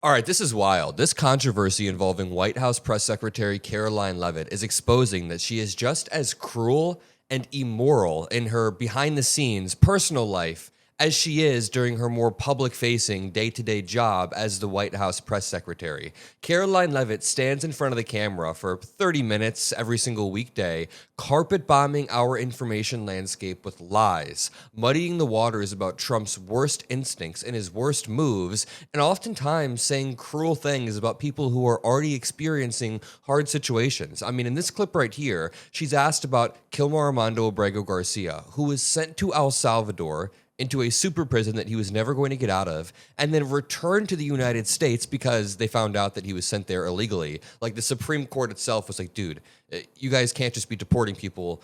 All right, this is wild. This controversy involving White House Press Secretary Karoline Leavitt is exposing that she is just as cruel and immoral in her behind-the-scenes personal life as she is during her more public-facing day-to-day job as the White House press secretary. Karoline Leavitt stands in front of the camera for 30 minutes every single weekday, carpet-bombing our information landscape with lies, muddying the waters about Trump's worst instincts and his worst moves, and oftentimes saying cruel things about people who are already experiencing hard situations. I mean, in this clip right here, she's asked about Kilmar Armando Abrego Garcia, who was sent to El Salvador into a super prison that he was never going to get out of, and then returned to the United States because they found out that he was sent there illegally. Like, the Supreme Court itself was like, dude, you guys can't just be deporting people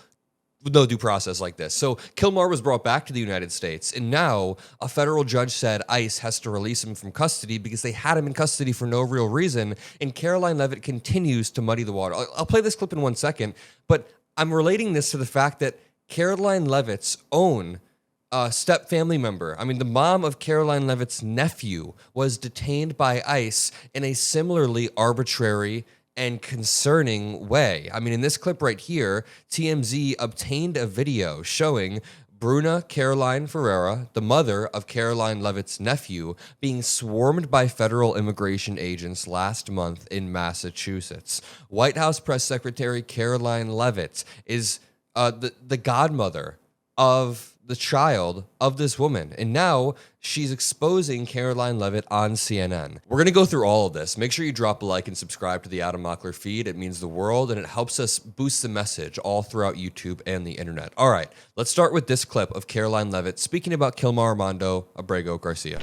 with no due process like this. So Kilmar was brought back to the United States, and now a federal judge said ICE has to release him from custody because they had him in custody for no real reason, and Karoline Leavitt continues to muddy the water. I'll play this clip in 1 second, but I'm relating this to the fact that Karoline Leavitt's own step family member, I mean, the mom of Karoline Leavitt's nephew, was detained by ICE in a similarly arbitrary and concerning way. I mean, in this clip right here, TMZ obtained a video showing Bruna Caroline Ferreira, the mother of Karoline Leavitt's nephew, being swarmed by federal immigration agents last month in Massachusetts. White House Press Secretary Karoline Leavitt is the godmother of the child of this woman. And now she's exposing Karoline Leavitt on CNN. We're going to go through all of this. Make sure you drop a like and subscribe to the Adam Mockler feed. It means the world, and it helps us boost the message all throughout YouTube and the internet. All right, let's start with this clip of Karoline Leavitt speaking about Kilmar Armando Abrego Garcia.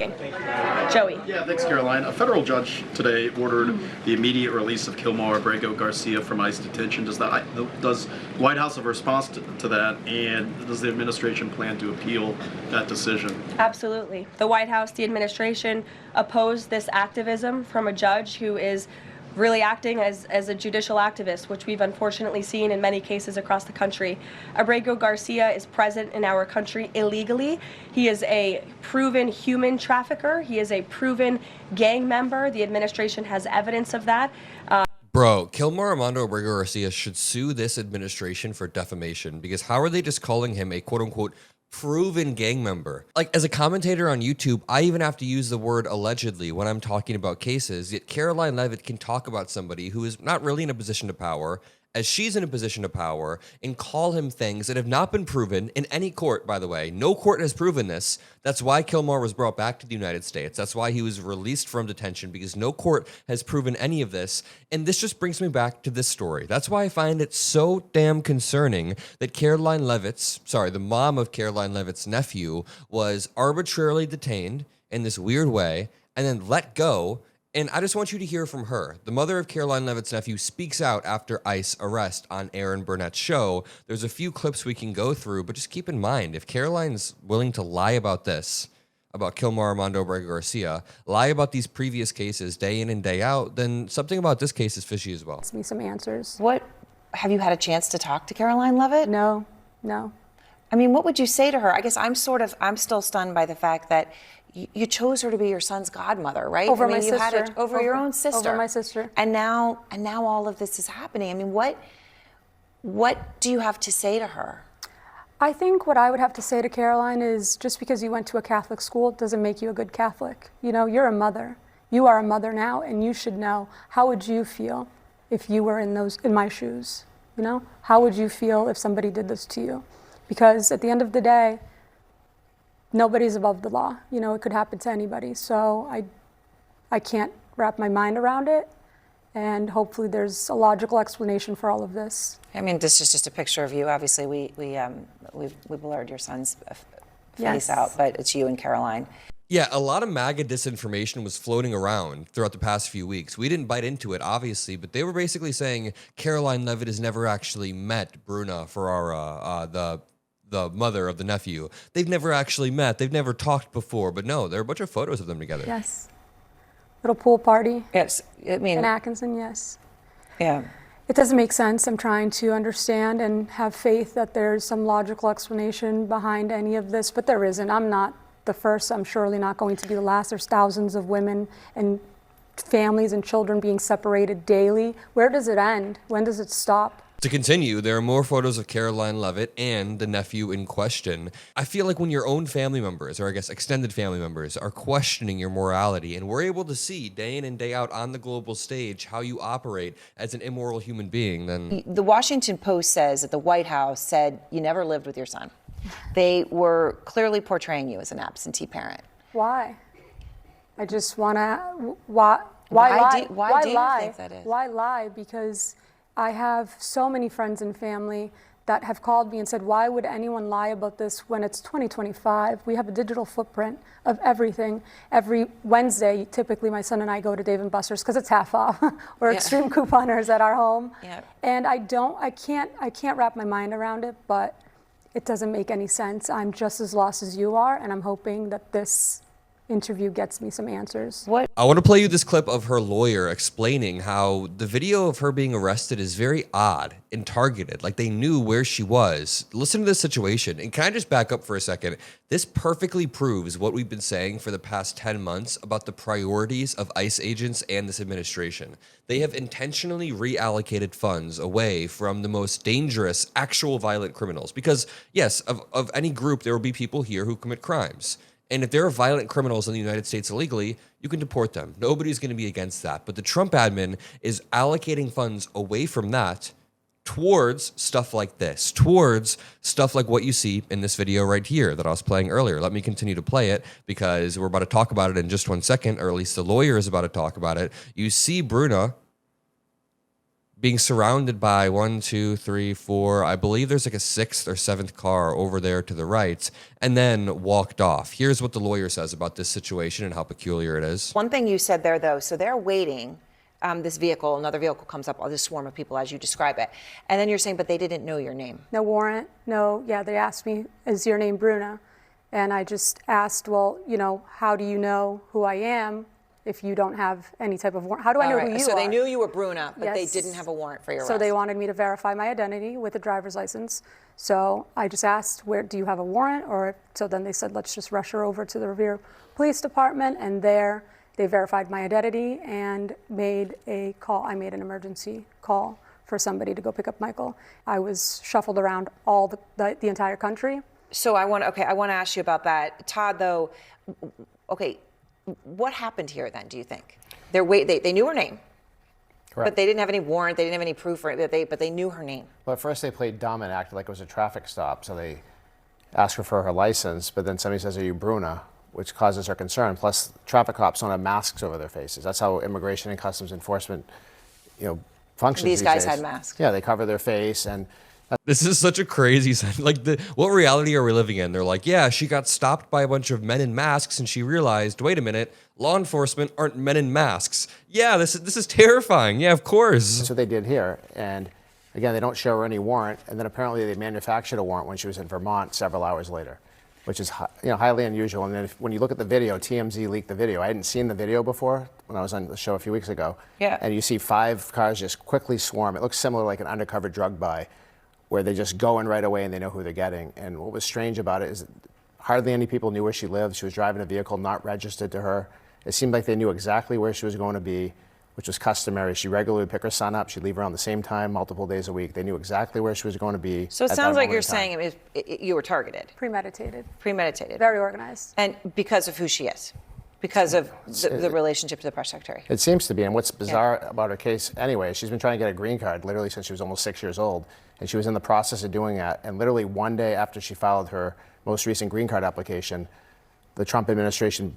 Joey. Yeah, thanks, Caroline. A federal judge today ordered the immediate release of Kilmar Abrego Garcia from ICE detention. Does White House have a response to that, and does the administration plan to appeal that decision? Absolutely. The White House, the administration, opposed this activism from a judge who is really acting as a judicial activist, which we've unfortunately seen in many cases across the country. Abrego Garcia is present in our country illegally. He is a proven human trafficker. He is a proven gang member. The administration has evidence of that. Bro, Kilmar Armando Abrego Garcia should sue this administration for defamation, because how are they just calling him a quote-unquote proven gang member? Like, as a commentator on YouTube, I even have to use the word allegedly when I'm talking about cases, yet Karoline Leavitt can talk about somebody who is not really in a position of power, as she's in a position of power, and call him things that have not been proven in any court, by the way. No court has proven this. That's why Kilmar was brought back to the United States. That's why he was released from detention, because no court has proven any of this. And this just brings me back to this story. That's why I find it so damn concerning that Karoline Leavitt's, the mom of Karoline Leavitt's nephew, was arbitrarily detained in this weird way and then let go. And I just want you to hear from her. The mother of Karoline Leavitt's nephew speaks out after ICE arrest on Aaron Burnett's show. There's a few clips we can go through, but just keep in mind, if Karoline's willing to lie about this, about Kilmar Armando Abrego Garcia, lie about these previous cases day in and day out, then something about this case is fishy as well. Give me some answers. Have you had a chance to talk to Karoline Leavitt? No. I mean, what would you say to her? I guess I'm still stunned by the fact that you chose her to be your son's godmother, right? Over I mean, my you sister. had it over your own sister. Over my sister. And now all of this is happening. I mean, what do you have to say to her? I think what I would have to say to Karoline is, just because you went to a Catholic school doesn't make you a good Catholic. You know, you're a mother. You are a mother now, and you should know. How would you feel if you were in my shoes? You know, how would you feel if somebody did this to you? Because at the end of the day, nobody's above the law. You know, it could happen to anybody. So I can't wrap my mind around it. And hopefully there's a logical explanation for all of this. I mean, this is just a picture of you. Obviously, we blurred your son's face out, but it's you and Karoline. Yeah, a lot of MAGA disinformation was floating around throughout the past few weeks. We didn't bite into it, obviously, but they were basically saying Karoline Leavitt has never actually met Bruna Ferrara, the mother of the nephew. They've never actually met. They've never talked before. But no, there are a bunch of photos of them together. Yes. Little pool party. Yes, I mean. In Atkinson, yes. Yeah. It doesn't make sense. I'm trying to understand and have faith that there's some logical explanation behind any of this, but there isn't. I'm not the first. I'm surely not going to be the last. There's thousands of women and families and children being separated daily. Where does it end? When does it stop? To continue, there are more photos of Karoline Leavitt and the nephew in question. I feel like when your own family members, or I guess extended family members, are questioning your morality, and we're able to see day in and day out on the global stage how you operate as an immoral human being, then... The Washington Post says that the White House said you never lived with your son. They were clearly portraying you as an absentee parent. Why? I just want to... Why lie? Why do you think that is? Why lie? Because I have so many friends and family that have called me and said, why would anyone lie about this when it's 2025? We have a digital footprint of everything. Every Wednesday, typically my son and I go to Dave & Buster's because it's half off. We're extreme couponers at our home. Yeah. And I can't wrap my mind around it, but it doesn't make any sense. I'm just as lost as you are, and I'm hoping that this interview gets me some answers. What? I want to play you this clip of her lawyer explaining how the video of her being arrested is very odd and targeted, like they knew where she was. Listen to this situation, and can I just back up for a second? This perfectly proves what we've been saying for the past 10 months about the priorities of ICE agents and this administration. They have intentionally reallocated funds away from the most dangerous, actual violent criminals. Because, yes, of any group, there will be people here who commit crimes. And if there are violent criminals in the United States illegally, you can deport them. Nobody's going to be against that. But the Trump admin is allocating funds away from that towards stuff like this, towards stuff like what you see in this video right here that I was playing earlier. Let me continue to play it because we're about to talk about it in just 1 second, or at least the lawyer is about to talk about it. You see Bruna being surrounded by 1, 2, 3, 4, I believe there's like a 6th or 7th car over there to the right, and then walked off. Here's what the lawyer says about this situation and how peculiar it is. One thing you said there, though, so they're waiting. This vehicle, another vehicle comes up, this swarm of people as you describe it. And then you're saying, but they didn't know your name. No warrant, no, they asked me, is your name Bruna? And I just asked, well, how do you know who I am if you don't have any type of warrant? How do I know who you are? So they knew you were Bruna, but they didn't have a warrant for your arrest. So they wanted me to verify my identity with a driver's license. So I just asked, do you have a warrant? So then they said, let's just rush her over to the Revere Police Department. And there they verified my identity and made a call. I made an emergency call for somebody to go pick up Michael. I was shuffled around all the entire country. So I want to ask you about that. Todd, though, what happened here then, do you think? They knew her name. Correct. But they didn't have any warrant, they didn't have any proof, but they knew her name. Well, at first they played dumb and acted like it was a traffic stop, so they asked her for her license, but then somebody says, are you Bruna? Which causes her concern. Plus, traffic cops don't have masks over their faces. That's how Immigration and Customs Enforcement, functions these guys days. had masks. Yeah, they cover their face, and this is such a crazy sense. Like, what reality are we living in? They're like, yeah, she got stopped by a bunch of men in masks, and she realized, wait a minute, law enforcement aren't men in masks. Yeah, this is terrifying. Yeah, of course. That's what they did here. And again, they don't show her any warrant, and then apparently they manufactured a warrant when she was in Vermont several hours later, which is highly unusual. And then when you look at the video, TMZ leaked the video. I hadn't seen the video before when I was on the show a few weeks ago. Yeah. And you see 5 cars just quickly swarm. It looks similar like an undercover drug buy, where they just go in right away and they know who they're getting. And what was strange about it is hardly any people knew where she lived. She was driving a vehicle not registered to her. It seemed like they knew exactly where she was going to be, which was customary. She regularly would pick her son up. She'd leave around the same time, multiple days a week. They knew exactly where she was going to be. So it sounds like you're saying you were targeted. Premeditated. Premeditated. Very organized. And because of who she is. Because of the relationship to the press secretary. It seems to be. And what's bizarre about her case anyway, she's been trying to get a green card literally since she was almost 6 years old. And she was in the process of doing that. And literally one day after she filed her most recent green card application, the Trump administration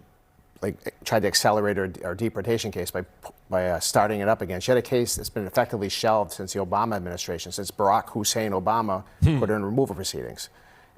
tried to accelerate her deportation case by starting it up again. She had a case that's been effectively shelved since the Obama administration, since Barack Hussein Obama put her in removal proceedings.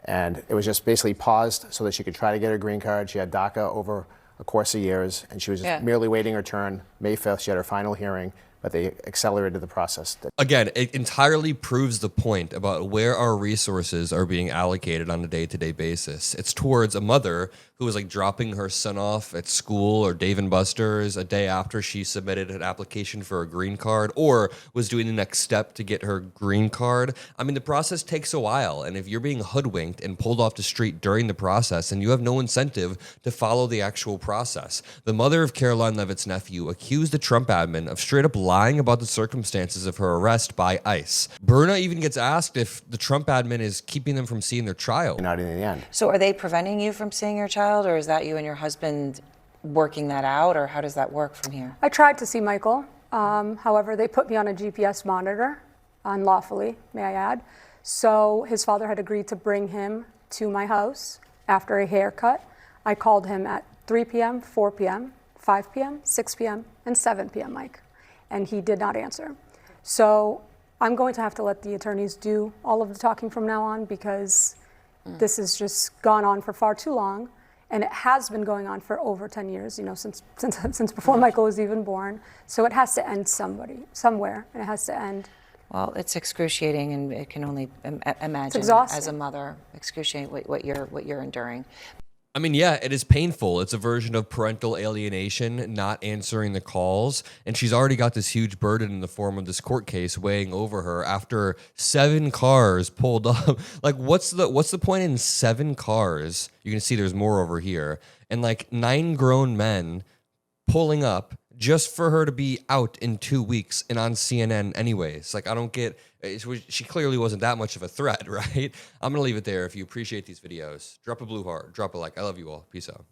And it was just basically paused so that she could try to get her green card. She had DACA over a course of years, and she was just merely waiting her turn. May 5th, she had her final hearing. but they accelerated the process. Again, it entirely proves the point about where our resources are being allocated on a day-to-day basis. It's towards a mother who was like dropping her son off at school or Dave & Buster's a day after she submitted an application for a green card or was doing the next step to get her green card. I mean, the process takes a while, and if you're being hoodwinked and pulled off the street during the process, and you have no incentive to follow the actual process. The mother of Karoline Leavitt's nephew accused the Trump admin of straight up lying about the circumstances of her arrest by ICE. Bruna even gets asked if the Trump admin is keeping them from seeing their child. Not in the end. So are they preventing you from seeing your child, or is that you and your husband working that out, or how does that work from here? I tried to see Michael. However, they put me on a GPS monitor, unlawfully, may I add. So his father had agreed to bring him to my house after a haircut. I called him at 3 p.m., 4 p.m., 5 p.m., 6 p.m., and 7 p.m., Mike. And he did not answer. So I'm going to have to let the attorneys do all of the talking from now on, because this has just gone on for far too long. And it has been going on for over 10 years, you know, since before Michael was even born. So it has to end somewhere, and it has to end. Well, it's excruciating, and it can only imagine as a mother excruciating what you're enduring. I mean, yeah, it is painful. It's a version of parental alienation, not answering the calls. And she's already got this huge burden in the form of this court case weighing over her after 7 cars pulled up. Like, what's the point in 7 cars? You can see there's more over here. And like 9 grown men pulling up just for her to be out in 2 weeks and on CNN anyways. Like, I don't get, she clearly wasn't that much of a threat, right? I'm going to leave it there. If you appreciate these videos, drop a blue heart, drop a like. I love you all. Peace out.